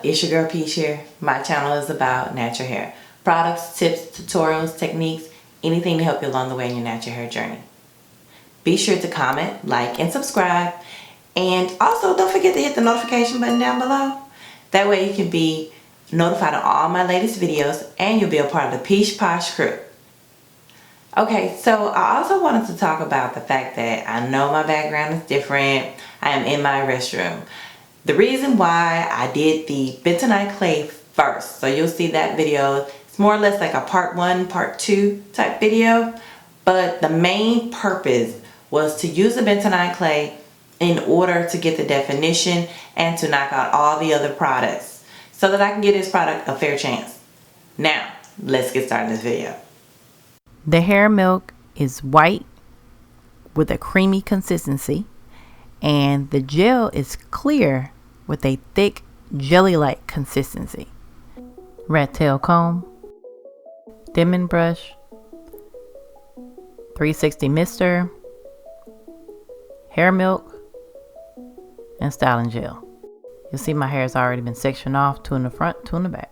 It's your girl Peach here. My channel is about natural hair. Products, tips, tutorials, techniques, anything to help you along the way in your natural hair journey. Be sure to comment, like, and subscribe. And also don't forget to hit the notification button down below. That way you can be notified of all my latest videos and you'll be a part of the Peach Posh crew. Okay, so I also wanted to talk about the fact that I know my background is different. I am in my restroom. The reason why I did the bentonite clay first, so you'll see that video. It's more or less like a part 1, part 2 type video. But the main purpose was to use the bentonite clay in order to get the definition and to knock out all the other products so that I can give this product a fair chance. Now, let's get started in this video. The hair milk is white with a creamy consistency, and the gel is clear with a thick jelly-like consistency. Rattail Comb, Diamond Brush, 360 Mister, hair milk, and styling gel. You'll see my hair has already been sectioned off, 2 in the front, 2 in the back.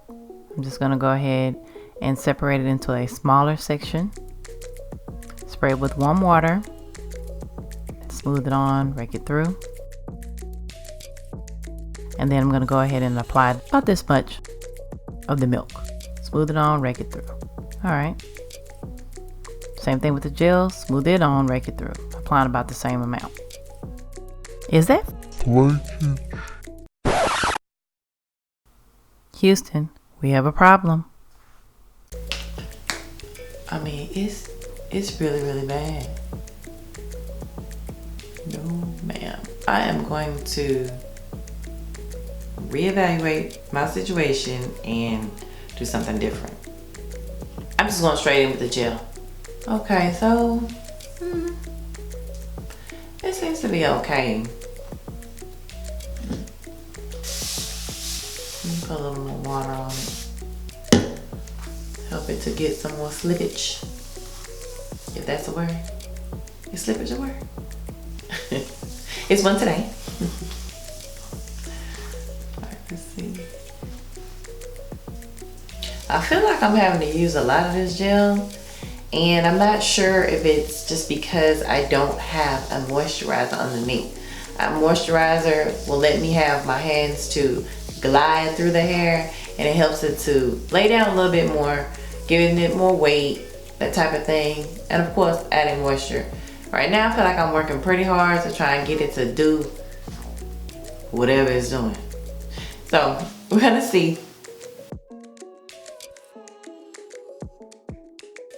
I'm just going to go ahead and separate it into a smaller section. Spray it with warm water. Smooth it on, rake it through. And then I'm going to go ahead and apply about this much of the milk. Smooth it on, rake it through. Alright. Same thing with the gel. Smooth it on, rake it through. Applying about the same amount. Is that Houston, we have a problem. I mean, it's really bad. No, ma'am. I am going to reevaluate my situation and do something different. I'm just going straight in with the gel. Okay, so it seems to be okay. Put a little more water on it. Help it to get some more slippage. If that's a word. Is slippage a word? It's one today. Alright, let's see. I feel like I'm having to use a lot of this gel, and I'm not sure if it's just because I don't have a moisturizer underneath. A moisturizer will let me have my hands to glide through the hair, and it helps it to lay down a little bit more, giving it more weight, that type of thing, and of course adding moisture. Right now I feel like I'm working pretty hard to try and get it to do whatever it's doing. So we're gonna see.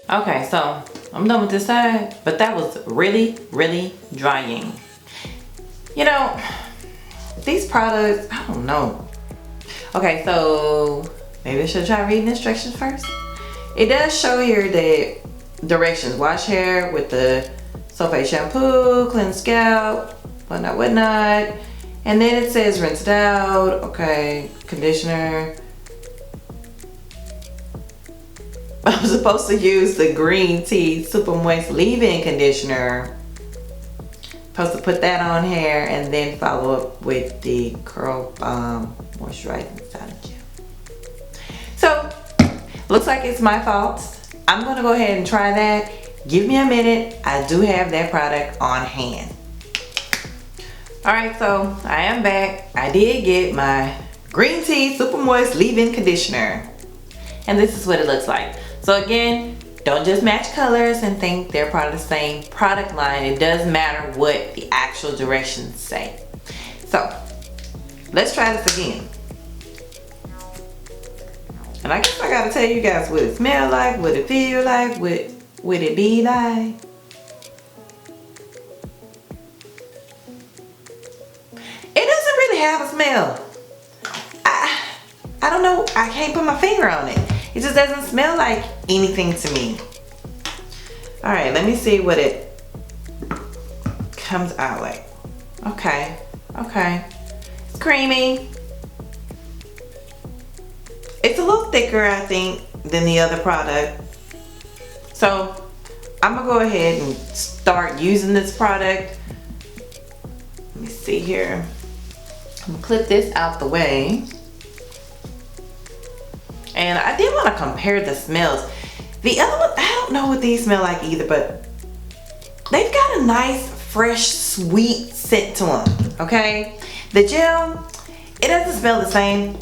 Okay, so I'm done with this side, but that was really drying. You know, these products, I don't know. Okay, so maybe I should try reading instructions first. It does show here the directions. Wash hair with the sulfate shampoo, cleanse scalp, whatnot. And then it says rinse it out. Okay, conditioner. I'm supposed to use the green tea Supermoist leave-in conditioner. Supposed to put that on hair and then follow up with the Curl Bomb Moisturizing styling gel. So, looks like it's my fault. I'm gonna go ahead and try that. Give me a minute. I do have that product on hand. Alright, so I am back. I did get my green tea Supermoist leave-in conditioner. And this is what it looks like. So again, don't just match colors and think they're part of the same product line. It does matter what the actual directions say. So, let's try this again. And I guess I gotta tell you guys what it smells like, what it feel like, what it be like. It doesn't really have a smell. I don't know, I can't put my finger on it. It just doesn't smell like anything to me. All right, let me see what it comes out like. Okay, it's creamy. It's a little thicker, I think, than the other product. So I'm gonna go ahead and start using this product. Let me see here. I'm gonna clip this out the way. And I did want to compare the smells. The other one, I don't know what these smell like either, but they've got a nice, fresh, sweet scent to them, okay? The gel, it doesn't smell the same.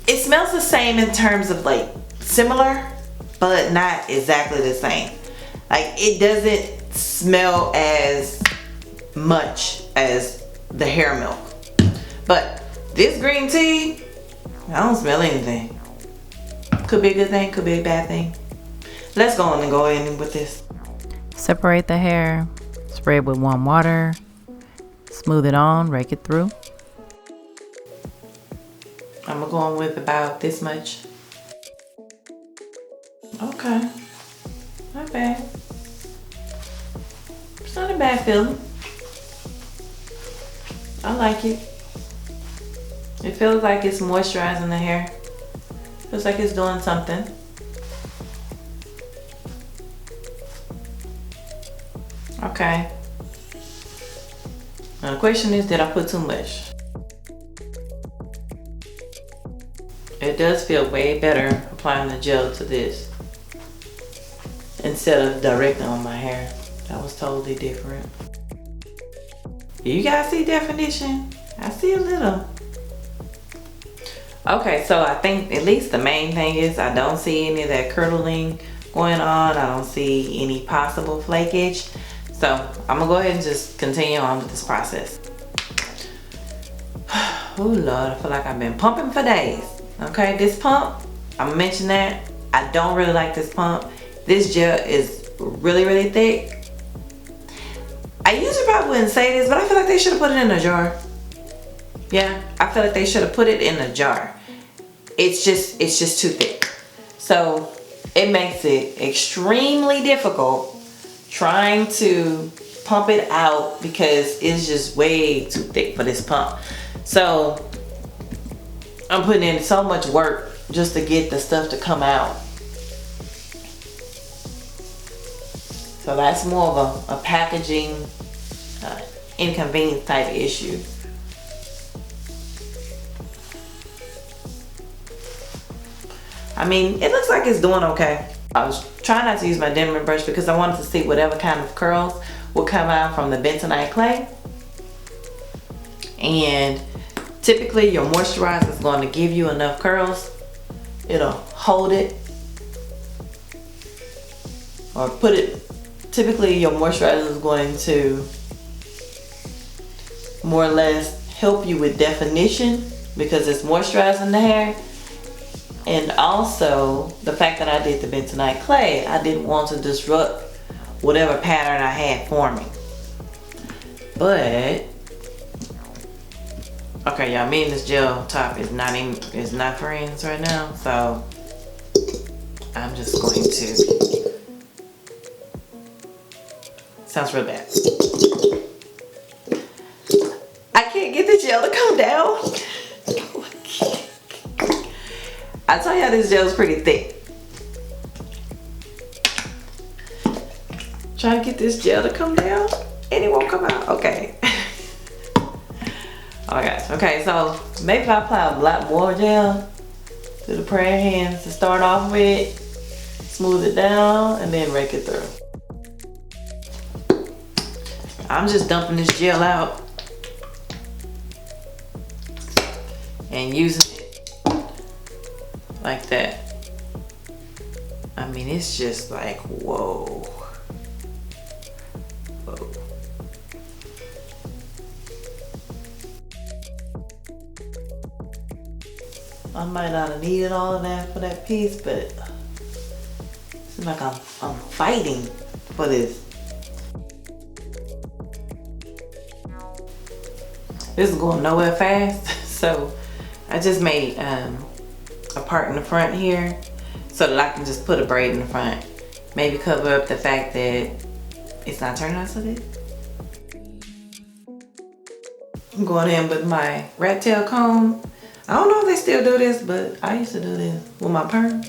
It smells the same in terms of like similar, but not exactly the same. Like it doesn't smell as much as the hair milk. But this green tea, I don't smell anything. Could be a good thing, could be a bad thing. Let's go on and go in with this. Separate the hair, spray it with warm water, smooth it on, rake it through. I'm gonna go in with about this much. Okay, not bad. It's not a bad feeling. I like it. It feels like it's moisturizing the hair. Feels like it's doing something. Okay. Now the question is, did I put too much? It does feel way better applying the gel to this instead of directly on my hair. That was totally different. You guys see definition? I see a little. Okay, so I think at least the main thing is I don't see any of that curdling going on. I don't see any possible flakage. So I'm gonna go ahead and just continue on with this process. Oh Lord, I feel like I've been pumping for days. Okay, this pump, I'm gonna mention that. I don't really like this pump. This gel is really, really thick. I usually probably wouldn't say this, but I feel like they should have put it in a jar. Yeah, I feel like they should have put it in a jar. It's just too thick. So it makes it extremely difficult trying to pump it out because it's just way too thick for this pump. So I'm putting in so much work just to get the stuff to come out. So that's more of a packaging inconvenience type issue. I mean, it looks like it's doing okay. I was trying not to use my dimming brush because I wanted to see whatever kind of curls will come out from the bentonite clay. And typically your moisturizer is going to give you enough curls. It'll hold it or put it. Typically your moisturizer is going to more or less help you with definition because it's moisturizing the hair. And also the fact that I did the bentonite clay, I didn't want to disrupt whatever pattern I had forming. But okay, y'all, me and this gel top is not friends right now, so I'm just going to. Sounds real bad. I can't get the gel to come down. I told y'all this gel is pretty thick. Trying to get this gel to come down and it won't come out. Okay. Oh my gosh. Okay, so maybe if I apply a lot more gel to the prayer hands to start off with, smooth it down, and then rake it through. I'm just dumping this gel out and using it like that. I mean, it's just like, whoa. Whoa. I might not have needed all of that for that piece, but it seems like I'm fighting for this. This is going nowhere fast, so I just made a part in the front here so that I can just put a braid in the front. Maybe cover up the fact that it's not turning out so good. I'm going in with my Rattail Comb. I don't know if they still do this, but I used to do this with my perms.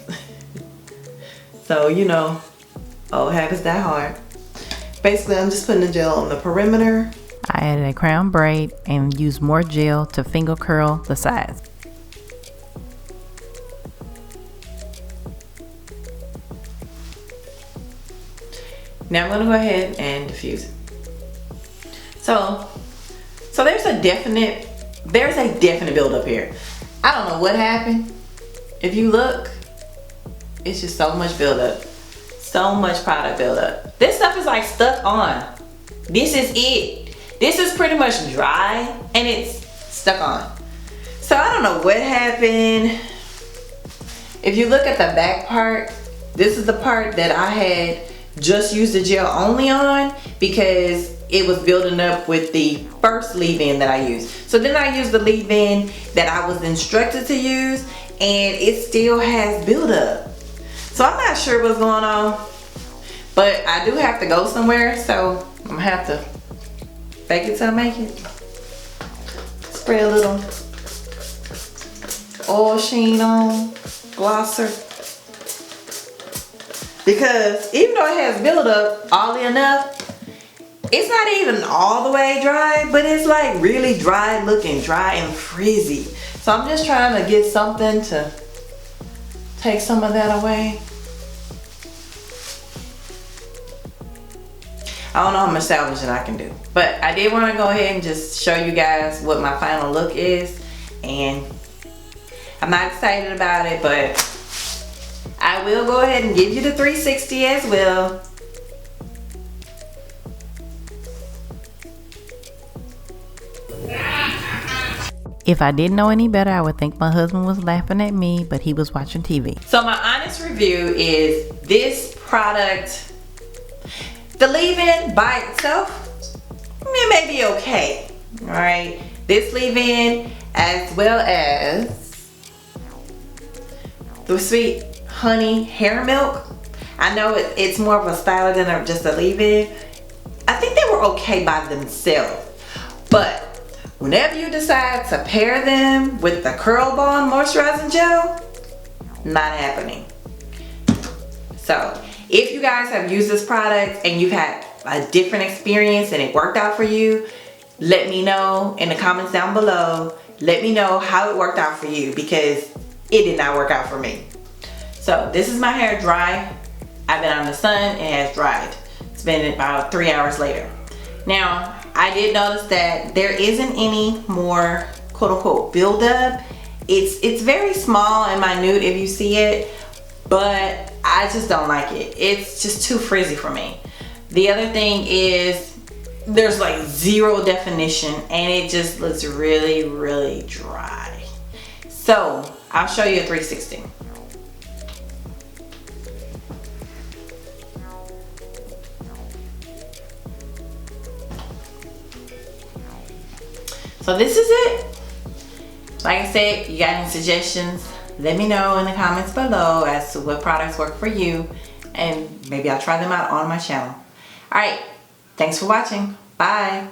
So, you know, old habits die hard. Basically, I'm just putting the gel on the perimeter I added a crown braid and used more gel to finger curl the sides. Now I'm going to go ahead and diffuse it. So there's a definite buildup here. I don't know what happened. If you look, it's just so much buildup. So much product buildup. This stuff is like stuck on. This is it. This is pretty much dry and it's stuck on. So I don't know what happened. If you look at the back part, this is the part that I had just used the gel only on because it was building up with the first leave-in that I used. So then I used the leave-in that I was instructed to use and it still has buildup. So I'm not sure what's going on, but I do have to go somewhere, so I'm gonna have to fake it till I make it. Spray a little oil sheen on, glosser. Because even though it has buildup, oddly enough, it's not even all the way dry, but it's like really dry looking, dry and frizzy. So I'm just trying to get something to take some of that away. I don't know how much salvaging I can do, but I did want to go ahead and just show you guys what my final look is. And I'm not excited about it, but I will go ahead and give you the 360 as well. If I didn't know any better, I would think my husband was laughing at me, but he was watching TV. So my honest review is this product, the leave-in by itself, it may be okay. All right, this leave-in as well as the Sweet Honey Hair Milk. I know it's more of a styler than just a leave-in. I think they were okay by themselves, but whenever you decide to pair them with the Curl Bond Moisturizing Gel, not happening. So if you guys have used this product and you've had a different experience and it worked out for you, let me know in the comments down below. Let me know how it worked out for you because it did not work out for me. So this is my hair dry. I've been on the sun, it has dried. It's been about 3 hours later. Now, I did notice that there isn't any more quote unquote buildup. It's very small and minute if you see it, but I just don't like it. It's just too frizzy for me. The other thing is there's like zero definition and it just looks really, really dry. So I'll show you a 360. So this is it. Like I said, you got any suggestions, let me know in the comments below as to what products work for you, and maybe I'll try them out on my channel. All right, thanks for watching. Bye.